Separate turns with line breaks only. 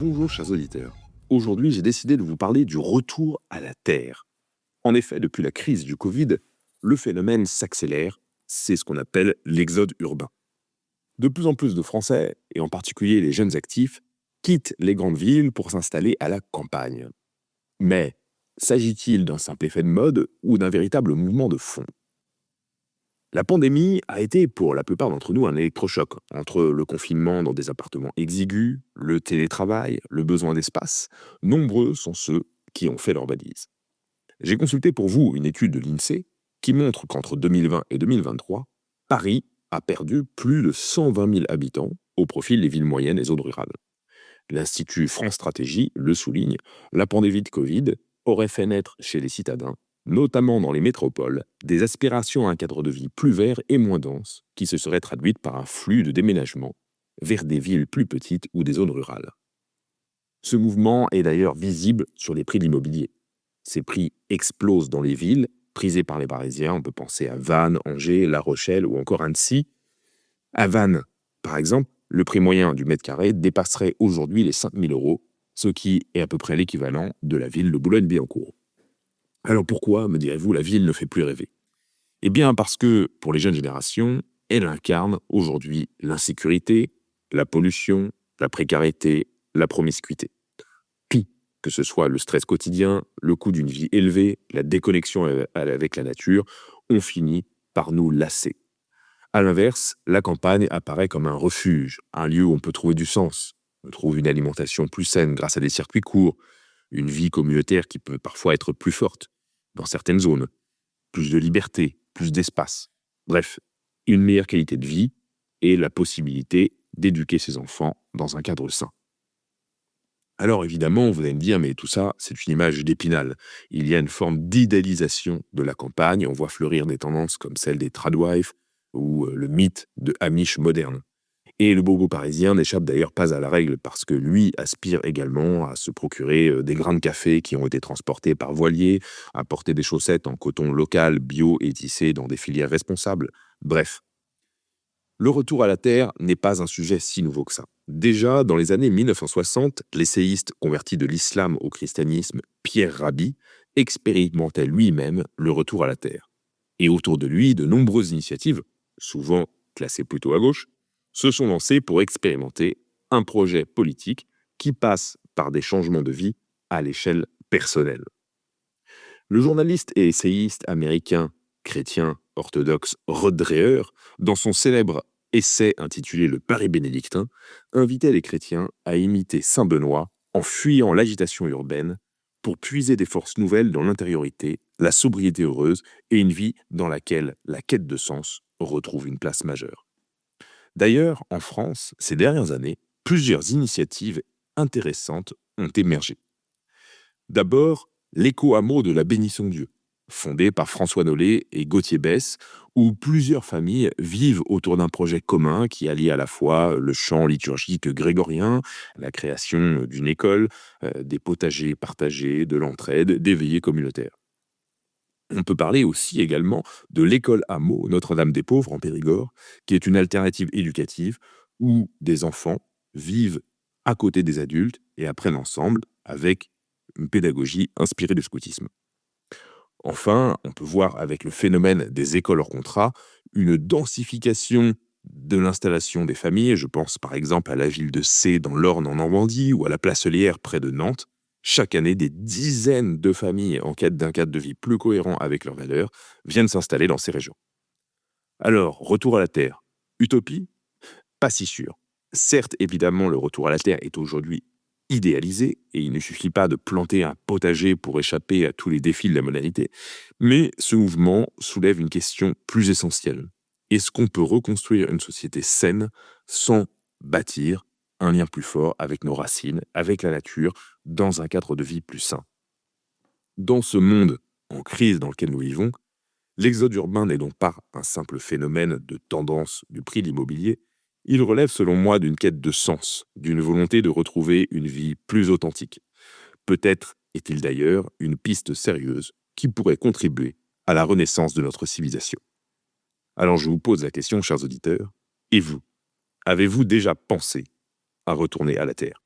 Bonjour chers auditeurs. Aujourd'hui, j'ai décidé de vous parler du retour à la Terre. En effet, depuis la crise du Covid, le phénomène s'accélère. C'est ce qu'on appelle l'exode urbain. De plus en plus de Français, et en particulier les jeunes actifs, quittent les grandes villes pour s'installer à la campagne. Mais s'agit-il d'un simple effet de mode ou d'un véritable mouvement de fond? La pandémie a été pour la plupart d'entre nous un électrochoc, entre le confinement dans des appartements exigus, le télétravail, le besoin d'espace. Nombreux sont ceux qui ont fait leur valise. J'ai consulté pour vous une étude de l'INSEE qui montre qu'entre 2020 et 2023, Paris a perdu plus de 120 000 habitants au profit des villes moyennes et zones rurales. L'Institut France Stratégie le souligne, la pandémie de Covid aurait fait naître chez les citadins, notamment dans les métropoles, des aspirations à un cadre de vie plus vert et moins dense, qui se seraient traduites par un flux de déménagement vers des villes plus petites ou des zones rurales. Ce mouvement est d'ailleurs visible sur les prix de l'immobilier. Ces prix explosent dans les villes, prisées par les Parisiens. On peut penser à Vannes, Angers, La Rochelle ou encore Annecy. À Vannes, par exemple, le prix moyen du mètre carré dépasserait aujourd'hui les 5 000 euros, ce qui est à peu près l'équivalent de la ville de Boulogne-Billancourt. Alors pourquoi, me direz-vous, la ville ne fait plus rêver? Eh bien parce que, pour les jeunes générations, elle incarne aujourd'hui l'insécurité, la pollution, la précarité, la promiscuité. Tout, que ce soit le stress quotidien, le coût d'une vie élevée, la déconnexion avec la nature, on finit par nous lasser. À l'inverse, la campagne apparaît comme un refuge, un lieu où on peut trouver du sens. On trouve une alimentation plus saine grâce à des circuits courts, une vie communautaire qui peut parfois être plus forte dans certaines zones, plus de liberté, plus d'espace. Bref, une meilleure qualité de vie et la possibilité d'éduquer ses enfants dans un cadre sain. Alors évidemment, vous allez me dire, mais tout ça, c'est une image d'Épinal. Il y a une forme d'idéalisation de la campagne, on voit fleurir des tendances comme celle des tradwives ou le mythe de Amish moderne. Et le bobo parisien n'échappe d'ailleurs pas à la règle parce que lui aspire également à se procurer des grains de café qui ont été transportés par voilier, à porter des chaussettes en coton local, bio et tissées dans des filières responsables. Bref, le retour à la Terre n'est pas un sujet si nouveau que ça. Déjà, dans les années 1960, l'essayiste converti de l'islam au christianisme Pierre Rabhi expérimentait lui-même le retour à la Terre. Et autour de lui, de nombreuses initiatives, souvent classées plutôt à gauche, se sont lancées pour expérimenter un projet politique qui passe par des changements de vie à l'échelle personnelle. Le journaliste et essayiste américain chrétien orthodoxe Rod Dreher, dans son célèbre essai intitulé Le Paris bénédictin, invitait les chrétiens à imiter saint Benoît en fuyant l'agitation urbaine pour puiser des forces nouvelles dans l'intériorité, la sobriété heureuse et une vie dans laquelle la quête de sens retrouve une place majeure. D'ailleurs, en France, ces dernières années, plusieurs initiatives intéressantes ont émergé. D'abord, l'éco-hameau de la Bénisson-Dieu, fondé par François Nollet et Gauthier Besse, où plusieurs familles vivent autour d'un projet commun qui allie à la fois le chant liturgique grégorien, la création d'une école, des potagers partagés, de l'entraide, des veillées communautaires. On peut parler aussi également de l'école hameau Notre-Dame-des-Pauvres en Périgord, qui est une alternative éducative où des enfants vivent à côté des adultes et apprennent ensemble avec une pédagogie inspirée du scoutisme. Enfin, on peut voir avec le phénomène des écoles hors contrat une densification de l'installation des familles. Je pense par exemple à la ville de Sées dans l'Orne en Normandie ou à la Place Heulière près de Nantes. Chaque année, des dizaines de familles en quête d'un cadre de vie plus cohérent avec leurs valeurs viennent s'installer dans ces régions. Alors, retour à la Terre. Utopie? Pas si sûr. Certes, évidemment, le retour à la Terre est aujourd'hui idéalisé, et il ne suffit pas de planter un potager pour échapper à tous les défis de la modernité, mais ce mouvement soulève une question plus essentielle. Est-ce qu'on peut reconstruire une société saine sans bâtir un lien plus fort avec nos racines, avec la nature, dans un cadre de vie plus sain? Dans ce monde en crise dans lequel nous vivons, l'exode urbain n'est donc pas un simple phénomène de tendance du prix de l'immobilier, il relève selon moi d'une quête de sens, d'une volonté de retrouver une vie plus authentique. Peut-être est-il d'ailleurs une piste sérieuse qui pourrait contribuer à la renaissance de notre civilisation. Alors je vous pose la question, chers auditeurs, et vous, avez-vous déjà pensé à retourner à la Terre ?